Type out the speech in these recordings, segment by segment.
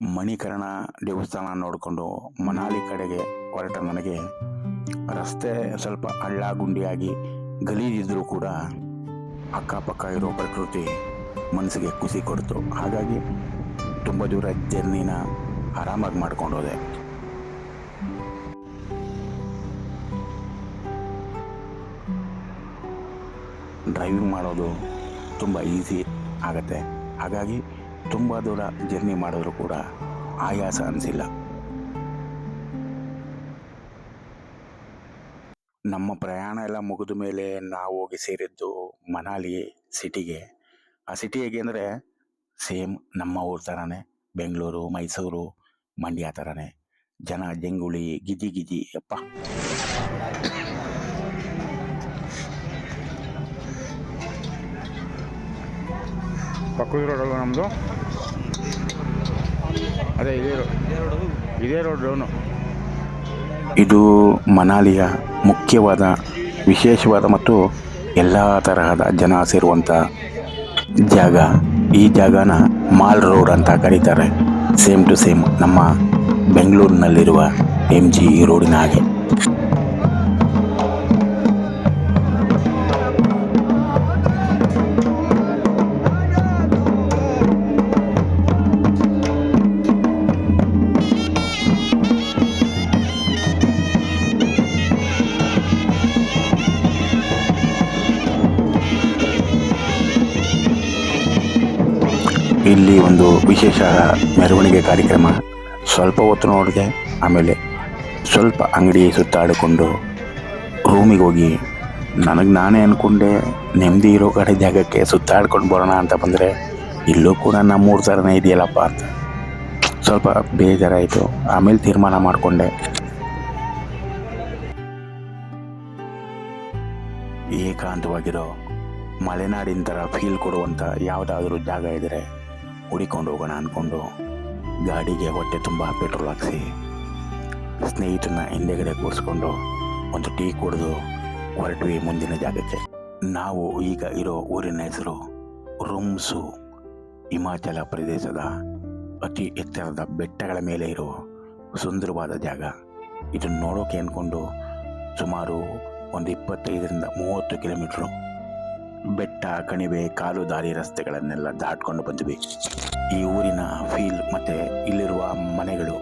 ಮಣಿಕರ್ಣ ದೇವಸ್ಥಾನ ನೋಡಿಕೊಂಡು ಮನಾಲಿ ಕಡೆಗೆ ಹೊರಟ ನನಗೆ ರಸ್ತೆ ಸ್ವಲ್ಪ ಹಳ್ಳ ಗುಂಡಿಯಾಗಿ ಗಲೀಜಿದ್ರೂ ಕೂಡ ಅಕ್ಕಪಕ್ಕ ಇರೋ ಪ್ರಕೃತಿ ಮನಸ್ಸಿಗೆ ಖುಷಿ ಕೊಡ್ತು. ಹಾಗಾಗಿ ತುಂಬ ದೂರ ಜರ್ನಿನ ಆರಾಮಾಗಿ ಮಾಡ್ಕೊಂಡು ಹೋದೆ. ಡ್ರೈವಿಂಗ್ ಮಾಡೋದು ತುಂಬ ಈಸಿ ಆಗತ್ತೆ. ಹಾಗಾಗಿ ತುಂಬ ದೂರ ಜರ್ನಿ ಮಾಡಿದ್ರು ಕೂಡ ಆಯಾಸ ಅನಿಸಿಲ್ಲ. ನಮ್ಮ ಪ್ರಯಾಣ ಎಲ್ಲ ಮುಗಿದ ಮೇಲೆ ನಾವು ಹೋಗಿ ಸೇರಿದ್ದು ಮನಾಲಿ ಸಿಟಿಗೆ. ಆ ಸಿಟಿ ಹೇಗೆ ಅಂದರೆ ಸೇಮ್ ನಮ್ಮ ಊರ ಥರನೇ, ಬೆಂಗಳೂರು, ಮೈಸೂರು, ಮಂಡ್ಯ ಥರನೇ. ಜನ ಜಂಗುಳಿ ಗಿಜಿ ಗಿಜಿ ಯಪ್ಪ. ಪಕ್ಕದ ರೋಡಲ್ವ ನಮ್ಮದು? ಅದೇ ಇದೇ ರೋಡ್ ಡೌನು. ಇದು ಮನಾಲಿಯ ಮುಖ್ಯವಾದ, ವಿಶೇಷವಾದ ಮತ್ತು ಎಲ್ಲ ತರಹದ ಜನ ಸೇರುವಂಥ ಜಾಗ. ಈ ಜಾಗನ ಮಾಲ್ ರೋಡ್ ಅಂತ ಕರೀತಾರೆ. ಸೇಮ್ ಟು ಸೇಮ್ ನಮ್ಮ ಬೆಂಗಳೂರಿನಲ್ಲಿರುವ MG ರೋಡಿನ ಹಾಗೆ. ಇಲ್ಲಿ ಒಂದು ವಿಶೇಷ ಮೆರವಣಿಗೆ ಕಾರ್ಯಕ್ರಮ. ಸ್ವಲ್ಪ ಹೊತ್ತು ನೋಡಿದೆ, ಆಮೇಲೆ ಸ್ವಲ್ಪ ಅಂಗಡಿ ಸುತ್ತಾಡಿಕೊಂಡು ರೂಮಿಗೆ ಹೋಗಿ ನನಗೆ ನಾನೇ ಅಂದ್ಕೊಂಡೆ ನೆಮ್ಮದಿ ಇರೋ ಕಡೆ ಜಾಗಕ್ಕೆ ಸುತ್ತಾಡ್ಕೊಂಡು ಬರೋಣ ಅಂತ ಬಂದರೆ ಇಲ್ಲೂ ಕೂಡ ನಮ್ಮೂರ ಥರನೇ ಇದೆಯಲ್ಲಪ್ಪ ಅಂತ ಸ್ವಲ್ಪ ಬೇಜಾರಾಯಿತು. ಆಮೇಲೆ ತೀರ್ಮಾನ ಮಾಡಿಕೊಂಡೆ ಏಕಾಂತವಾಗಿರೋ ಮಲೆನಾಡಿನ ಥರ ಫೀಲ್ ಕೊಡುವಂಥ ಯಾವುದಾದ್ರೂ ಜಾಗ ಇದ್ದರೆ ಹುಡಿಕೊಂಡು ಹೋಗೋಣ ಅಂದ್ಕೊಂಡು ಗಾಡಿಗೆ ಹೊಟ್ಟೆ ತುಂಬ ಪೆಟ್ರೋಲ್ ಹಾಕಿಸಿ ಸ್ನೇಹಿತನ ಹಿಂದೆಗಡೆ ಕೂರಿಸ್ಕೊಂಡು ಒಂದು ಟೀ ಕುಡಿದು ಹೊರಟ್ವಿ ಮುಂದಿನ ಜಾಗಕ್ಕೆ. ನಾವು ಈಗ ಇರೋ ಊರಿನ ಹೆಸರು ರೂಮ್ಸು. ಹಿಮಾಚಲ ಪ್ರದೇಶದ ಅತಿ ಎತ್ತರದ ಬೆಟ್ಟಗಳ ಮೇಲೆ ಇರೋ ಸುಂದರವಾದ ಜಾಗ. ಇದನ್ನು ನೋಡೋಕೆ ಅಂದ್ಕೊಂಡು ಸುಮಾರು ಒಂದು 25ರಿಂದ 30 ಕಿಲೋಮೀಟ್ರು ಬೆಟ್ಟ, ಕಣಿವೆ, ಕಾಲು ದಾರಿ ರಸ್ತೆಗಳನ್ನೆಲ್ಲ ದಾಟ್ಕೊಂಡು ಬಂದ್ವಿ. ಈ ಊರಿನ ಫೀಲ್ ಮತ್ತೆ ಇಲ್ಲಿರುವ ಮನೆಗಳು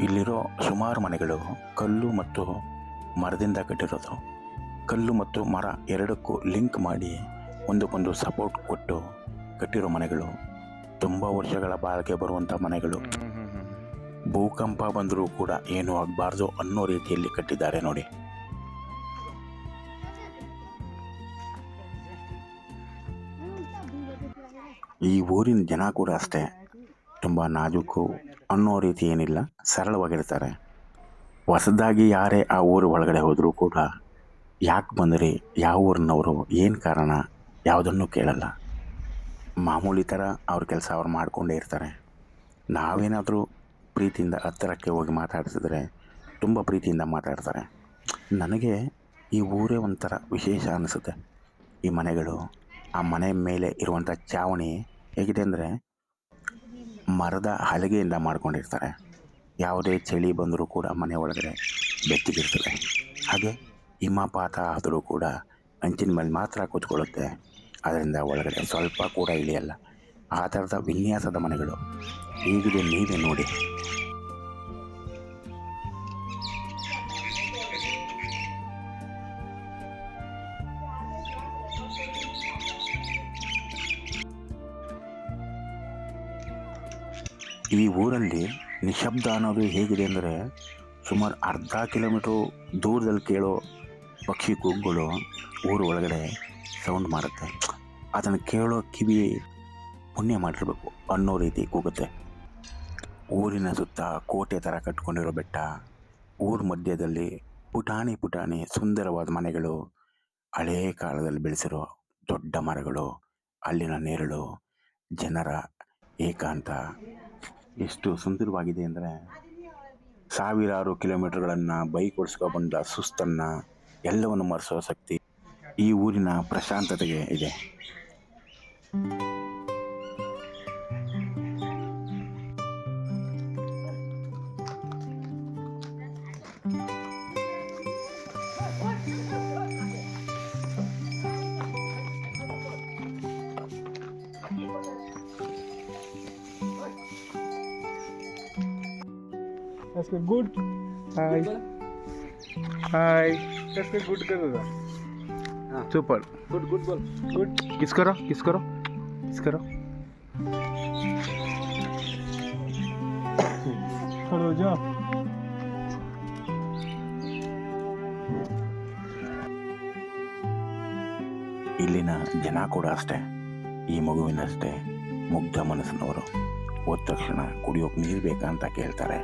ಇಲ್ಲಿರೋ ಸುಮಾರು ಮನೆಗಳು ಕಲ್ಲು ಮತ್ತು ಮರದಿಂದ ಕಟ್ಟಿರೋದು. ಕಲ್ಲು ಮತ್ತು ಮರ ಎರಡಕ್ಕೂ ಲಿಂಕ್ ಮಾಡಿ ಒಂದಕ್ಕೊಂದು ಸಪೋರ್ಟ್ ಕೊಟ್ಟು ಕಟ್ಟಿರೋ ಮನೆಗಳು. ತುಂಬ ವರ್ಷಗಳ ಬಾಳಿಕೆ ಬರುವಂಥ ಮನೆಗಳು. ಭೂಕಂಪ ಬಂದರೂ ಕೂಡ ಏನೂ ಆಗಬಾರ್ದು ಅನ್ನೋ ರೀತಿಯಲ್ಲಿ ಕಟ್ಟಿದ್ದಾರೆ ನೋಡಿ. ಈ ಊರಿನ ಜನ ಕೂಡ ಅಷ್ಟೇ, ತುಂಬ ನಾಜೂಕು ಅನ್ನೋ ರೀತಿ ಏನಿಲ್ಲ, ಸರಳವಾಗಿರ್ತಾರೆ. ಹೊಸದಾಗಿ ಯಾರೇ ಆ ಊರು ಒಳಗಡೆ ಹೋದರೂ ಕೂಡ ಯಾಕೆ ಬಂದ್ರಿ, ಯಾವ ಊರಿನವರು, ಏನು ಕಾರಣ, ಯಾವುದನ್ನು ಕೇಳಲ್ಲ. ಮಾಮೂಲಿ ಥರ ಅವ್ರ ಕೆಲಸ ಅವ್ರು ಮಾಡಿಕೊಂಡೇ ಇರ್ತಾರೆ. ನಾವೇನಾದರೂ ಪ್ರೀತಿಯಿಂದ ಹತ್ತಿರಕ್ಕೆ ಹೋಗಿ ಮಾತಾಡಿಸಿದ್ರೆ ತುಂಬ ಪ್ರೀತಿಯಿಂದ ಮಾತಾಡ್ತಾರೆ. ನನಗೆ ಈ ಊರೇ ಒಂಥರ ವಿಶೇಷ ಅನಿಸುತ್ತೆ. ಈ ಮನೆಗಳು, ಆ ಮನೆ ಮೇಲೆ ಇರುವಂಥ ಚಾವಣಿ ಹೇಗಿದೆ ಅಂದರೆ ಮರದ ಹಲಗೆಯಿಂದ ಮಾಡ್ಕೊಂಡಿರ್ತಾರೆ. ಯಾವುದೇ ಚಳಿ ಬಂದರೂ ಕೂಡ ಮನೆ ಒಳಗಡೆ ಬೆಚ್ಚಗಿರ್ತದೆ. ಹಾಗೆ ಹಿಮಪಾತ ಆದರೂ ಕೂಡ ಅಂಚಿನ ಮೇಲೆ ಮಾತ್ರ ಕೂತ್ಕೊಳ್ಳುತ್ತೆ, ಅದರಿಂದ ಒಳಗಡೆ ಸ್ವಲ್ಪ ಕೂಡ ಇಳಿಯಲ್ಲ. ಆ ಥರದ ವಿನ್ಯಾಸದ ಮನೆಗಳು ಹೇಗಿದೆ ನೀವೇ ನೋಡಿ. ಈ ಊರಲ್ಲಿ ನಿಶಬ್ದ ಅನ್ನೋದು ಹೇಗಿದೆ ಅಂದರೆ ಸುಮಾರು ಅರ್ಧ ಕಿಲೋಮೀಟ್ರು ದೂರದಲ್ಲಿ ಕೇಳೋ ಪಕ್ಷಿ ಕೂಗುಗಳು ಊರು ಒಳಗಡೆ ಸೌಂಡ್ ಮಾಡುತ್ತೆ. ಅದನ್ನು ಕೇಳೋ ಕಿವಿ ಪುಣ್ಯ ಮಾಡಿರ್ಬೇಕು ಅನ್ನೋ ರೀತಿ ಕೂಗುತ್ತೆ. ಊರಿನ ಸುತ್ತ ಕೋಟೆ ಥರ ಕಟ್ಕೊಂಡಿರೋ ಬೆಟ್ಟ, ಊರ ಮಧ್ಯದಲ್ಲಿ ಪುಟಾಣಿ ಪುಟಾಣಿ ಸುಂದರವಾದ ಮನೆಗಳು, ಹಳೇ ಕಾಲದಲ್ಲಿ ಬೆಳೆಸಿರೋ ದೊಡ್ಡ ಮರಗಳು, ಅಲ್ಲಿನ ನೆರಳು, ಜನರ ಏಕಾಂತ ಎಷ್ಟು ಸುಂದರವಾಗಿದೆ ಅಂದರೆ ಸಾವಿರಾರು ಕಿಲೋಮೀಟರ್ಗಳನ್ನು ಬೈಕ್ ಓಡಿಸ್ಕೊಬಂದ ಸುಸ್ತನ್ನು ಎಲ್ಲವನ್ನು ಮರೆಸೋ ಶಕ್ತಿ ಈ ಊರಿನ ಪ್ರಶಾಂತತೆಗೆ ಇದೆ. That's good. Hi. Hi. That's good कर रहा. ಸೂಪರ್. Good ball. Good. किस करो खड़े हो जाओ. ಇಲ್ಲಿನ ಜನ ಕೂಡ ಅಷ್ಟೇ, ಈ ಮಗುವಿನಷ್ಟೇ ಮುಗ್ಧ ಮನಸ್ಸಿನವರು. ಹೋದ ತಕ್ಷಣ ಕುಡಿಯೋಕೆ ನೀರು ಬೇಕಾ ಅಂತ ಕೇಳ್ತಾರೆ,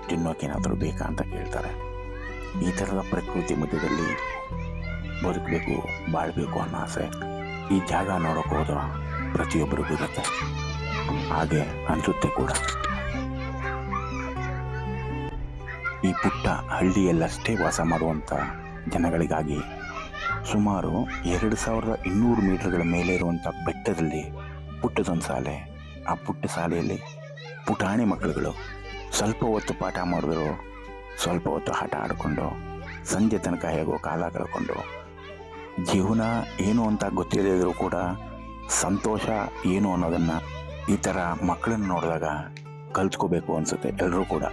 ತಿನ್ನೋಕೇನಾದರೂ ಬೇಕಾ ಅಂತ ಕೇಳ್ತಾರೆ. ಈ ಥರದ ಪ್ರಕೃತಿ ಮಧ್ಯದಲ್ಲಿ ಬದುಕಬೇಕು, ಬಾಳಬೇಕು ಅನ್ನೋ ಆಸೆ ಈ ಜಾಗ ನೋಡೋಕೆ ಹೋದ ಪ್ರತಿಯೊಬ್ಬರಿಗೂ ಇರುತ್ತೆ. ಹಾಗೆ ಅನಿಸುತ್ತೆ ಕೂಡ. ಈ ಪುಟ್ಟ ಹಳ್ಳಿಯಲ್ಲಷ್ಟೇ ವಾಸ ಮಾಡುವಂಥ ಜನಗಳಿಗಾಗಿ ಸುಮಾರು 2200 ಮೀಟರ್ಗಳ ಮೇಲೆ ಇರುವಂಥ ಬೆಟ್ಟದಲ್ಲಿ ಪುಟ್ಟದೊಂದು ಶಾಲೆ. ಆ ಪುಟ್ಟ ಶಾಲೆಯಲ್ಲಿ ಪುಟಾಣಿ ಮಕ್ಕಳುಗಳು ಸ್ವಲ್ಪ ಹೊತ್ತು ಪಾಠ ಮಾಡಿದ್ರು, ಸ್ವಲ್ಪ ಹೊತ್ತು ಆಟ ಆಡಿಕೊಂಡು ಸಂಜೆ ತನಕ ಹೇಗೋ ಕಾಲ ಕಳ್ಕೊಂಡು, ಜೀವನ ಏನು ಅಂತ ಗೊತ್ತಿಲ್ಲದಿದ್ರೂ ಕೂಡ ಸಂತೋಷ ಏನು ಅನ್ನೋದನ್ನು ಈ ಥರ ಮಕ್ಕಳನ್ನು ನೋಡಿದಾಗ ಕಲ್ತ್ಕೋಬೇಕು ಅನಿಸುತ್ತೆ ಎಲ್ಲರೂ ಕೂಡ.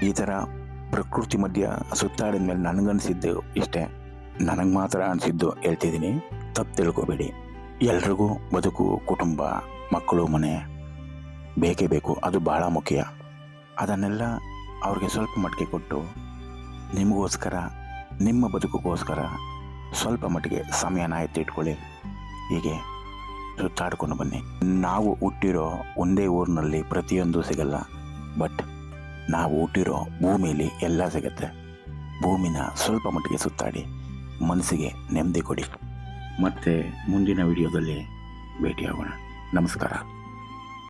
ಈ ಥರ ಪ್ರಕೃತಿ ಮಧ್ಯ ಸುತ್ತಾಡಿದ ಮೇಲೆ ನನಗನ್ಸಿದ್ದು ಇಷ್ಟೇ. ನನಗೆ ಮಾತ್ರ ಅನಿಸಿದ್ದು ಹೇಳ್ತಿದ್ದೀನಿ, ತಪ್ಪು ತಿಳ್ಕೊಬೇಡಿ. ಎಲ್ರಿಗೂ ಬದುಕು, ಕುಟುಂಬ, ಮಕ್ಕಳು, ಮನೆ ಬೇಕೇ ಬೇಕು, ಅದು ಭಾಳ ಮುಖ್ಯ. ಅದನ್ನೆಲ್ಲ ಅವ್ರಿಗೆ ಸ್ವಲ್ಪ ಮಟ್ಟಿಗೆ ಕೊಟ್ಟು ನಿಮಗೋಸ್ಕರ, ನಿಮ್ಮ ಬದುಕಿಗೋಸ್ಕರ ಸ್ವಲ್ಪ ಮಟ್ಟಿಗೆ ಸಮಯನ ಎತ್ತಿಟ್ಕೊಳ್ಳಿ. ಹೀಗೆ ಸುತ್ತಾಡ್ಕೊಂಡು ಬನ್ನಿ. ನಾವು ಹುಟ್ಟಿರೋ ಒಂದೇ ಊರಿನಲ್ಲಿ ಪ್ರತಿಯೊಂದು ಸಿಗಲ್ಲ, ಬಟ್ ನಾವು ಹುಟ್ಟಿರೋ ಭೂಮಿಯಲ್ಲಿ ಎಲ್ಲ ಸಿಗುತ್ತೆ. ಭೂಮಿನ ಸ್ವಲ್ಪ ಮಟ್ಟಿಗೆ ಸುತ್ತಾಡಿ ಮನಸ್ಸಿಗೆ ನೆಮ್ಮದಿ ಕೊಡಿ. ಮತ್ತೆ ಮುಂದಿನ ವಿಡಿಯೋದಲ್ಲಿ ಭೇಟಿಯಾಗೋಣ. ನಮಸ್ಕಾರ.